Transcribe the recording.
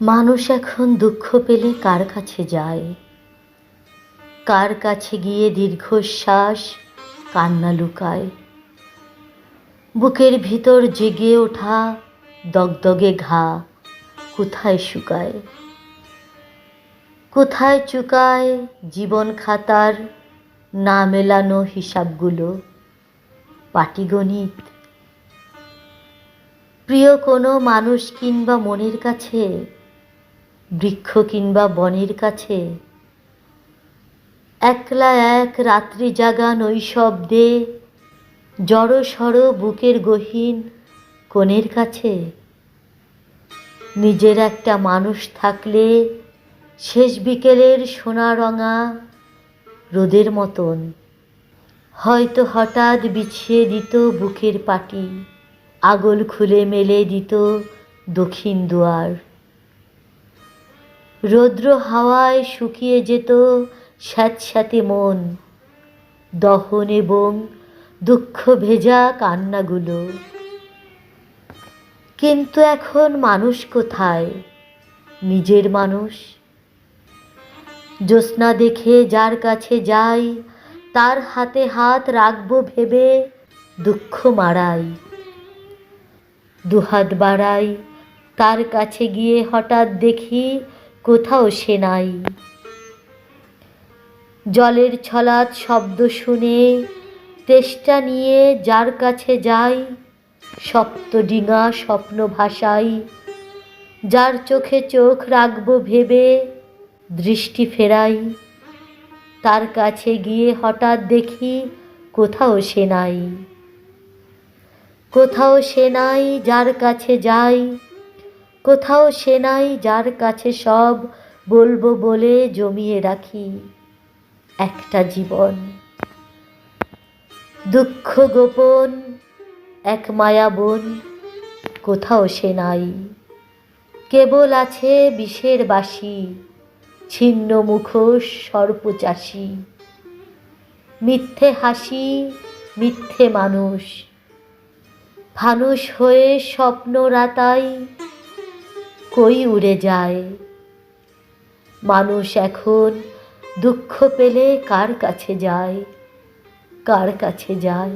মানুষ এখন দুঃখ পেলে কার কাছে যায়? কার কাছে গিয়ে দীর্ঘশ্বাস কান্না লুকায়? বুকের ভিতর জেগে ওঠা দগদগে ঘা কোথায় শুকায়? কোথায় চুকায় জীবন খাতার না মেলানো হিসাবগুলো, পাটিগণিত? প্রিয় কোনো মানুষ কিংবা মনের কাছে, বৃক্ষ কিংবা বনের কাছে, একলা এক রাত্রি জাগা নৈশব্দে জড়সড় বুকের গহীন কোণের কাছে? নিজের একটা মানুষ থাকলে শেষ বিকেলের সোনারঙা রোদের মতন হয়তো হঠাৎ বিছিয়ে দিত বুকের পাটি, আগল খুলে মেলে দিত দক্ষিণ দুয়ার। রৌদ্র হাওয়ায় শুকিয়ে যেত স্যাঁতস্যাঁতে মন, দহন এবং দুঃখ ভেজা কান্নাগুলো। কিন্তু এখন মানুষ কোথায়, নিজের মানুষ? জ্যোৎস্না দেখে যার কাছে যাই, তার হাতে হাত রাখবো ভেবে দুঃখ মাড়াই। দুহাত বাড়াই, তার কাছে গিয়ে হঠাৎ দেখি কোথাও সে নাই। জলের ছলাৎ শব্দ শুনে তেষ্টা নিয়ে যার কাছে যাই, সপ্তডিঙা স্বপ্ন ভাসাই। যার চোখে চোখ রাখবো ভেবে দৃষ্টি ফেরাই, তার কাছে গিয়ে হঠাৎ দেখি কোথাও সে নাই। কোথাও সে নাই যার কাছে যাই, কোথাও সে নাই যার কাছে সব বলবো বলে জমিয়ে রাখি একটা জীবন। দুঃখ গোপন এক মায়া বন, কোথাও সে নাই। কেবল আছে বিষের বাসি, ছিন্ন মুখোশ সর্পচাষী। মিথ্যে হাসি, মিথ্যে মানুষ, ফানুষ হয়ে স্বপ্ন রাতাই কই উড়ে যায়। মানুষ এখন দুঃখ পেলে কার কাছে যায়, কার কাছে যায়?